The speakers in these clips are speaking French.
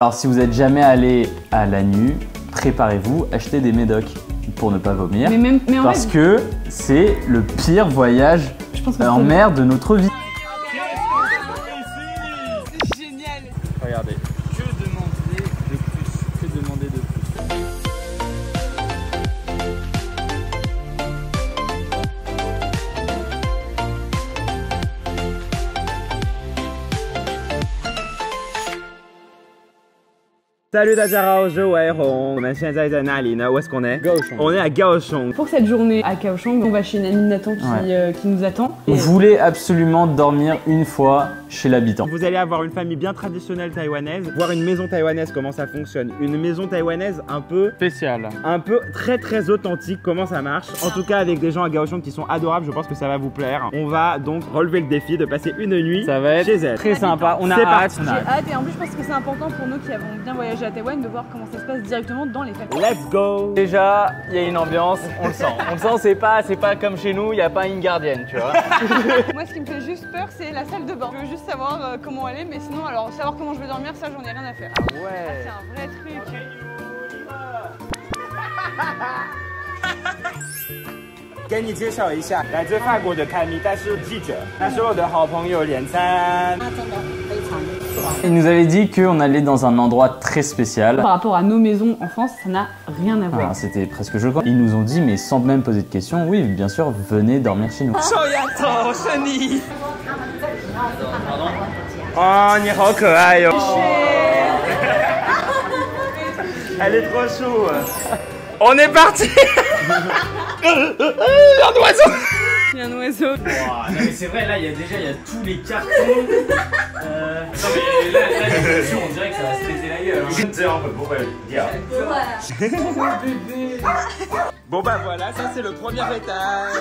Alors si vous n'êtes jamais allé à Lannion, préparez-vous, achetez des médocs pour ne pas vomir. Parce que c'est le pire voyage en mer de notre vie. C'est génial. Regardez, que demander de plus? Que demander de plus? Salut 大家好，我是伟宏。我们现在在哪里呢？Où est-ce qu'on est? On est à Kaohsiung. Pour cette journée à Kaohsiung, on va chez une amie de Nathan qui nous attend. On voulait absolument dormir une fois chez l'habitant. Vous allez avoir une famille bien traditionnelle taïwanaise, voir une maison taïwanaise, comment ça fonctionne. Une maison taïwanaise un peu spéciale, un peu très authentique, comment ça marche. En tout cas avec des gens à Kaohsiung qui sont adorables, je pense que ça va vous plaire. On va donc relever le défi de passer une nuit chez elle. Très sympa, on a hâte. J'ai hâte et en plus je pense que c'est important pour nous qui avons bien voyagé à Taïwan de voir comment ça se passe directement dans les familles. Let's go! Déjà, il y a une ambiance, on le sent. On le sent, c'est pas comme chez nous, il n'y a pas une gardienne, tu vois. Moi ce qui me fait juste peur c'est la salle de bain. Je veux juste savoir comment elle est, mais sinon alors savoir comment je vais dormir, ça j'en ai rien à faire. Ah ouais. C'est un vrai truc. 给你介绍一下，来自法国的凯米，但是记者，他是我的好朋友连餐。 Il nous avait dit qu'on allait dans un endroit très spécial. Par rapport à nos maisons en France, ça n'a rien à voir. C'était presque choquant. Ils nous ont dit, mais sans même poser de questions, oui, bien sûr, venez dormir chez nous. Oh, 你好可爱哟！ Elle est trop chou. On est parti. Un oiseau. Il y a un oiseau. Wow, non mais c'est vrai, là il y a tous les cartons. Non mais là on dirait que ça va se péter la gueule. Bon bah voilà, ça c'est le premier étage.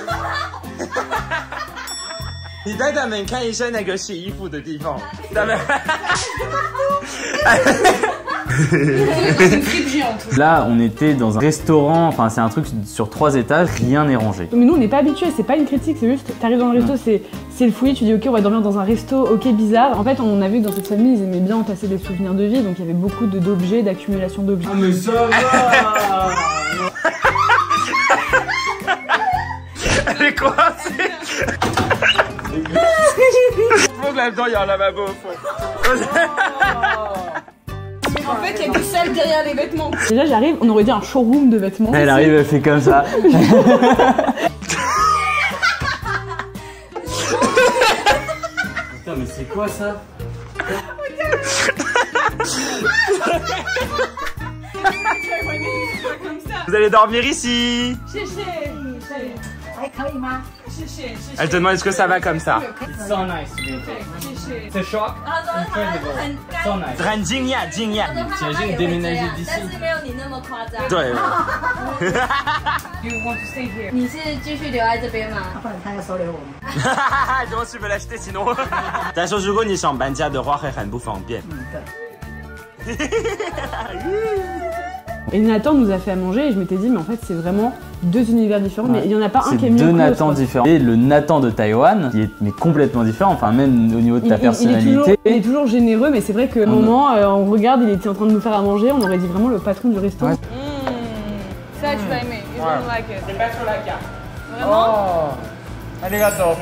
你带他们看一下那个洗衣服的地方。他们。Là, on était dans un restaurant, enfin c'est un truc sur 3 étages, rien n'est rangé. Mais nous on n'est pas habitués, c'est pas une critique, c'est juste t'arrives dans le resto, c'est le fouillis, tu dis ok on va dormir dans un resto, ok bizarre. En fait on a vu que dans cette famille ils aimaient bien entasser des souvenirs de vie, donc il y avait beaucoup d'objets, d'accumulation d'objets. Ah mais ça va. Elle est coincée. Faut que là-dedans il y a un lavabo au fond. En fait, il y a des salles derrière les vêtements. Déjà, j'arrive, on aurait dit un showroom de vêtements. Elle arrive, elle fait comme ça. Putain, mais c'est quoi ça? Vous allez dormir ici. Elle te demande est-ce que ça va comme ça. It's so nice. C'est choc. Incredible. So nice. 很惊讶，惊讶。 T'imagines déménager d'ici? 但是没有你那么夸张。对。 You want to stay here? 你是继续留在这边吗？不然他要收留我们。怎么去不来 acheter sinon？ 但是如果你想搬家的话会很不方便。对。 Et Nathan nous a fait à manger et je m'étais dit mais en fait c'est vraiment deux univers différents, mais il y en a pas un qui est mieux que l'autre. deux Nathan différents. Et le Nathan de Taïwan qui est mais complètement différent, enfin même au niveau de ta personnalité. Il est toujours généreux, mais c'est vrai qu'à un moment on regarde, il était en train de nous faire à manger, on aurait dit vraiment le patron du resto. Ouais. Ça tu vas aimer, you don't like it. C'est pas sur la carte. Vraiment? Arigato.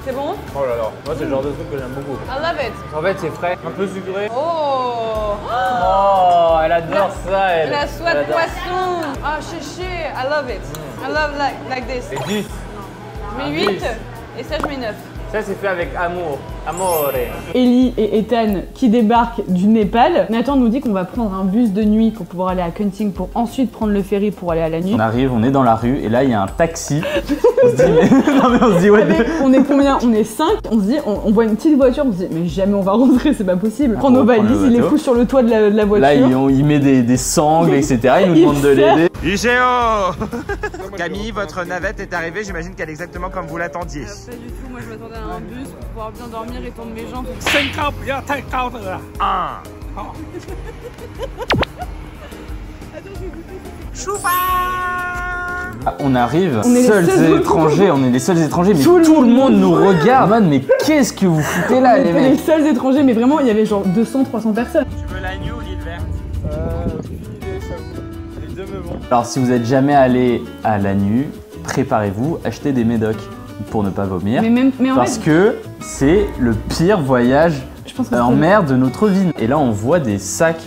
C'est bon? Oh là là, moi c'est le genre de truc que j'aime beaucoup. I love it. En fait c'est frais, un peu sucré. Oh! Oh, elle adore ça elle. La soie de poisson. Ah chéché, I love it. I love like this. C'est 10. Je mets 8 et ça je mets 9. Ça c'est fait avec amour, amore. Ellie et Ethan qui débarquent du Népal. Nathan nous dit qu'on va prendre un bus de nuit pour pouvoir aller à Kunming pour ensuite prendre le ferry pour aller à Lannion. On arrive, on est dans la rue et là il y a un taxi. On se dit mais... non mais on se dit ouais. On est combien? On est 5. On se dit, on voit une petite voiture, on se dit mais jamais on va rentrer, c'est pas possible. Prends nos valises, il les fout sur le toit de la voiture. Là il met des sangles etc. Il nous demande de l'aider. Igéo. Camille, votre navette est arrivée, j'imagine qu'elle est exactement comme vous l'attendiez. Pas du tout, moi je m'attendais à un bus pour pouvoir bien dormir et tendre mes jambes. 身高不要太高的啦。啊。好。出发。 On arrive, on est les seuls étrangers, mais tout le monde nous regarde. Man, mais qu'est-ce que vous foutez là, les mecs? Les seuls étrangers, mais vraiment, il y avait genre 200-300 personnes. Tu veux l'agneau, ville verte. Les deux me vont. Alors si vous n'êtes jamais allé à Lannion, préparez-vous, achetez des médocs pour ne pas vomir. Parce que c'est le pire voyage en mer de notre vie. Et là on voit des sacs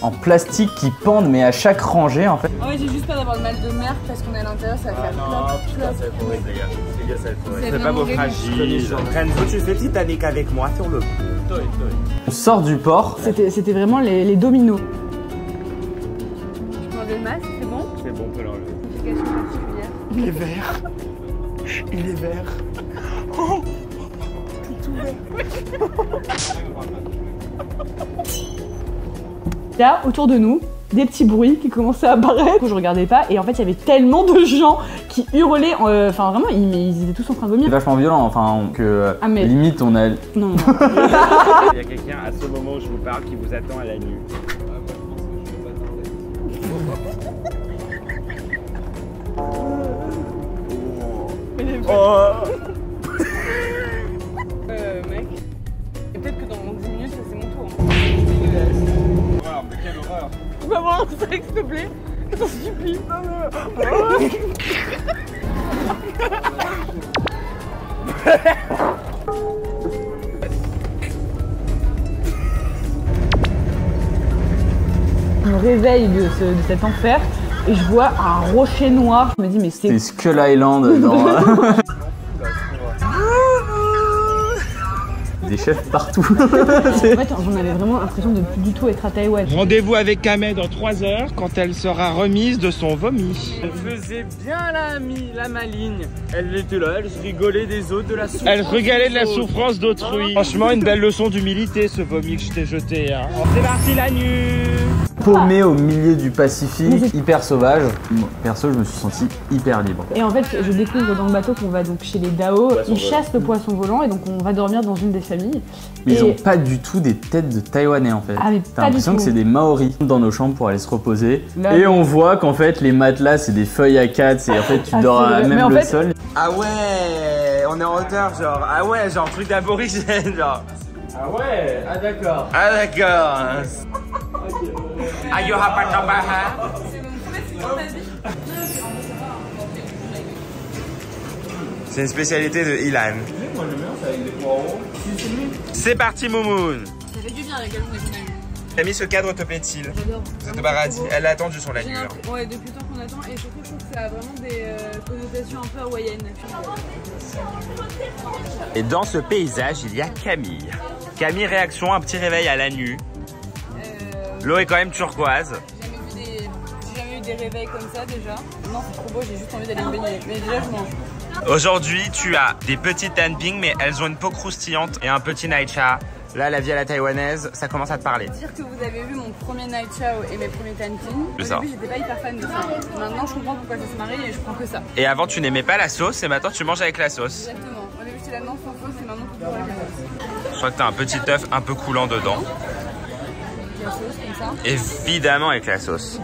en plastique qui pendent mais à chaque rangée en fait. Ouais, j'ai juste peur d'avoir le mal de mer parce qu'on est à l'intérieur, ça va faire putain, ça va être horrible les gars. Les gars, ça va être horrible. C'est pas beau fragile. Renzo, tu fais Titanic avec moi sur le pont. On sort du port. C'était vraiment les dominos. Tu peux enlever le masque, c'est bon? C'est bon, on peut l'enlever. Notification particulière. Il est vert. Il est vert. Oh, tout vert. Là, autour de nous, des petits bruits qui commençaient à apparaître. Je regardais pas et en fait il y avait tellement de gens qui hurlaient. Enfin vraiment, ils étaient tous en train de vomir. C'est vachement violent, enfin que limite on a. Non. Il y a quelqu'un à ce moment où je vous parle qui vous attend à la nuit. Oh. Mec. Et peut-être que dans 10 minutes, ça c'est mon tour. Horreur, mais quelle horreur! Tu peux avoir un sac s'il te plaît? J'en supplie. Je me réveille de cet enfer et je vois un rocher noir. Je me dis mais c'est Skull Island dans... Des chefs partout. En fait, j'en avais vraiment l'impression de plus du tout être à Taïwan. Rendez-vous avec Kamé dans 3 heures quand elle sera remise de son vomi. Elle faisait bien la maligne. Elle était là, elle se rigolait des autres, de la souffrance. Elle rigolait de la souffrance d'autrui. Franchement, une belle leçon d'humilité ce vomi que je t'ai jeté. Hein. C'est parti la nuit. Paumé au milieu du Pacifique, hyper sauvage. Perso, je me suis senti hyper libre. Et en fait, je découvre dans le bateau qu'on va donc chez les Dao. Ils chassent le poisson volant et donc on va dormir dans une des familles. Mais ils ont pas du tout des têtes de Taïwanais en fait. Ah, t'as l'impression que c'est des Maoris dans nos chambres pour aller se reposer. Là, et on voit qu'en fait les matelas c'est des feuilles à 4 et en fait tu dors à même le sol. Ah ouais, on est en hauteur genre. Ah ouais, genre truc d'aborigène genre. Ah ouais, ah d'accord. Ah d'accord. Ayo hapatabaha. C'est une spécialité de Ilan. C'est parti Moumoun. Ça fait du bien la galon qu'on a eu. Camille, ce cadre te plaît-il? J'adore. Vous êtes paradis. Elle a attendu son Lannion. Ouais, depuis le temps qu'on attend et surtout je trouve que ça a vraiment des connotations un peu hawaïennes. Et dans ce paysage, il y a Camille. Camille, réaction, un petit réveil à la nuit. L'eau est quand même turquoise. J'ai jamais eu des réveils comme ça déjà. Non, c'est trop beau, j'ai juste envie d'aller me baigner. Mais déjà, je mange. Aujourd'hui, tu as des petites tanping, mais elles ont une peau croustillante et un petit night cha. Là, la vie à la taïwanaise, ça commence à te parler. Dire que vous avez vu mon premier night chow et mes premiers tanping. Au début, j'étais pas hyper fan de ça. Maintenant, je comprends pourquoi ça se marie et je prends que ça. Et avant, tu n'aimais pas la sauce et maintenant, tu manges avec la sauce. Exactement. Au début, j'étais là non sans sauce et maintenant, tout avec la sauce. Je crois que tu as un petit œuf un peu coulant dedans. La sauce comme ça. Évidemment avec la sauce.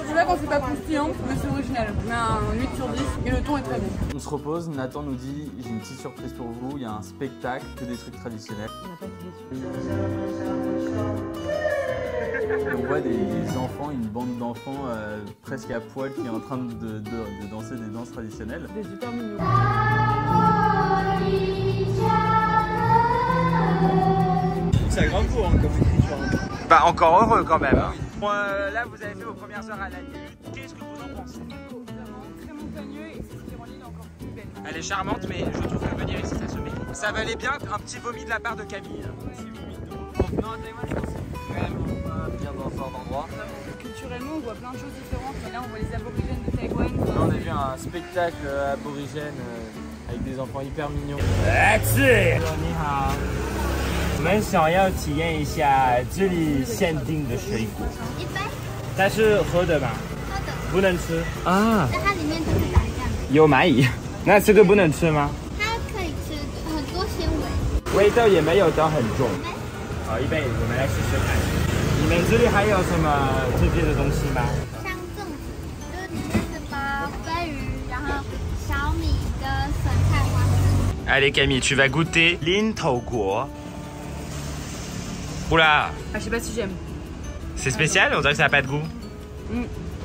Je sais pas quand c'est pas croustillant, mais c'est original. Je mets un 8 sur 10 et le ton est très bon. On se repose, Nathan nous dit j'ai une petite surprise pour vous, il y a un spectacle, que des trucs traditionnels. On n'a pas été déçus. On voit des enfants, une bande d'enfants presque à poil qui est en train de danser des danses traditionnelles. Des super mignons. C'est un grand coup hein, comme écriture. Bah encore heureux quand même. Hein. Bon, là vous avez fait vos premières heures à la nuit. Qu'est-ce que vous en pensez? Très montagneux et c'est ce qui rend l'île encore plus belle. Elle est charmante mais je trouve que venir ici ça se mérite. Ça valait bien un petit vomi de la part de Camille. Non, Taïwan, je pense que c'est vraiment pas bien dans ce genre d'endroit. Culturellement, on voit plein de choses différentes. Mais là, on voit les aborigènes de Taïwan. Là, on a vu un spectacle aborigène avec des enfants hyper mignons. 你好，我们想要体验一下这里限定的水果。它是喝的吗？喝的。不能吃啊。那它里面都是白酱的。有蚂蚁，那这个不能吃吗？它可以吃，很多纤维。味道也没有到很重。好，一杯，我们来试试看。你们这里还有什么特别的东西吗？像粽子，就是里面是包鳜鱼，然后小米跟笋菜花生。 Allez Camille, tu vas goûter l'in头果. Oula. Ah, je sais pas si j'aime. C'est spécial, on dirait que ça n'a pas de goût.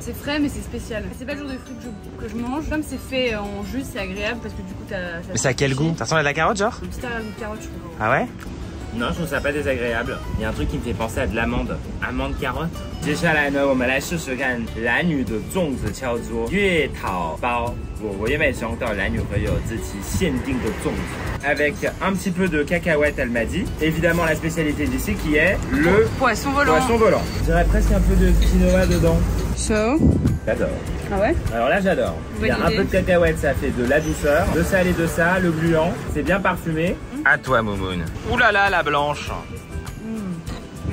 C'est frais mais c'est spécial. C'est pas le genre de fruit que je mange. Comme c'est fait en jus, c'est agréable parce que du coup t'as... Mais ça a quel goût? Ça ressemble à de la carotte genre? Un petit goût de carotte, je trouve. Ah ouais? Non, je trouve ça pas désagréable. Il y a un truc qui me fait penser à de l'amande. Amande carotte. 接下来呢，我们来试试看蓝女的粽子叫做月桃包。我也没想到蓝女会有自己限定的粽子。Avec un petit peu de cacahuète, elle m'a dit. Évidemment, la spécialité d'ici qui est le poisson volant. Poisson volant. Je dirais presque un peu de quinoa dedans. So. J'adore. Ah ouais? Alors là, j'adore. Il y a un peu de cacahuète, ça fait de la douceur. De ça et de ça, le gluant. C'est bien parfumé. À toi, Moumoun. Ouh là là, la blanche.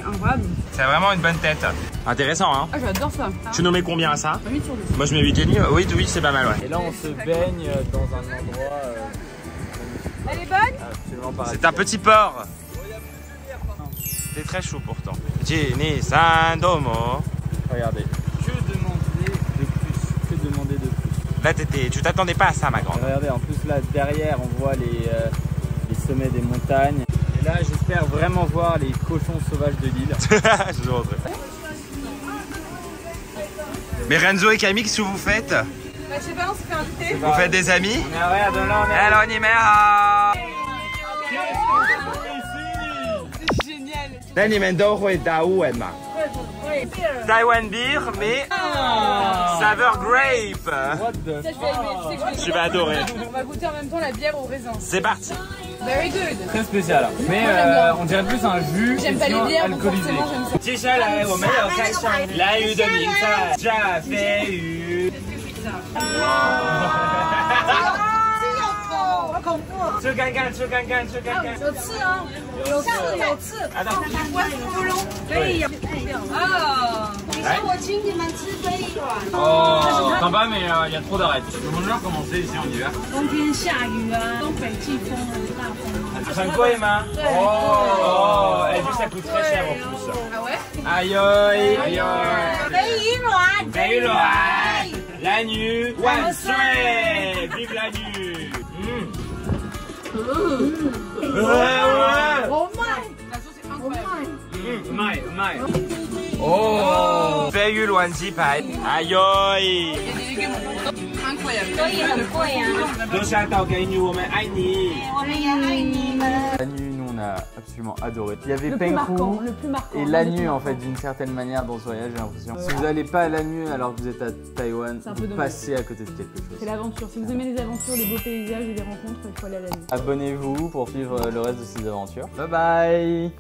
Incroyable. C'est vraiment une bonne tête. Intéressant, hein? Ah, j'adore ça. Tu nous mets combien à ça? 8 sur 10. Moi, je mets 8,5. Oui, oui, c'est pas mal, ouais. Et là, on se baigne dans un endroit. Elle est bonne? Absolument pas. C'est un petit porc. C'est très chaud pourtant. Jenny Sandomo. Regardez. Que demander de plus? Que demander de plus? Là, tu t'attendais pas à ça, ma grande. Regardez, en plus là derrière, on voit les sommets des montagnes. Et là, j'espère vraiment voir les cochons sauvages de l'île. Je vous montrer. Mais Renzo et Camille, qu'est-ce que vous faites? Bah, je sais pas, on s'est fait inviter. Vous faites des amis? Regarde là, Hello, Nimera! 那你们都会打乌文吗？ Taiwan beer, mais saveur grape. What the fuck? Tu vas adorer. On va goûter en même temps la bière au raisin. C'est parti. Very good. Très spécial. Mais on dirait plus un jus. J'aime pas les bières, donc alcoolisé. forcément j'aime ça. 接下来我们要开箱蓝鱼的名菜炸飞鱼。吃看看，吃看看，吃看看。有刺哦，有刺有刺。可以有。啊！等一下我请你们吃这一碗。Oh, sympa, mais il y a trop d'arêtes. Comment commencer ici en hiver? 冬天下雨啊，东北季风很大风。很贵吗？哦，哎，ça coûte très cher en plus. Ah ouais? Aïe aïe aïe. 北鱼卵，北卵，蓝鱼万岁 ，Vive la nu. Ouais. Oh my！ La sauce est incroyable. 卖卖。 Oh! 飞鱼卵鸡排，哎呦！ Il y a des légumes incroyables. 所以很贵啊。留下岛给你，我们爱你。我们也爱你们。 La nuit, nous on a absolument adoré. Il y avait Le plus marquant, Penghu le plus marquant. et la nuit en fait d'une certaine manière dans ce voyage, j'ai l'impression. Si vous n'allez pas à la nuit alors que vous êtes à Taïwan, C'est un peu vous dommage. passez à côté de quelque chose. C'est l'aventure. Si vous aimez les aventures, les beaux paysages et les rencontres, il faut aller à la nuit. Abonnez-vous pour suivre le reste de ces aventures. Bye bye!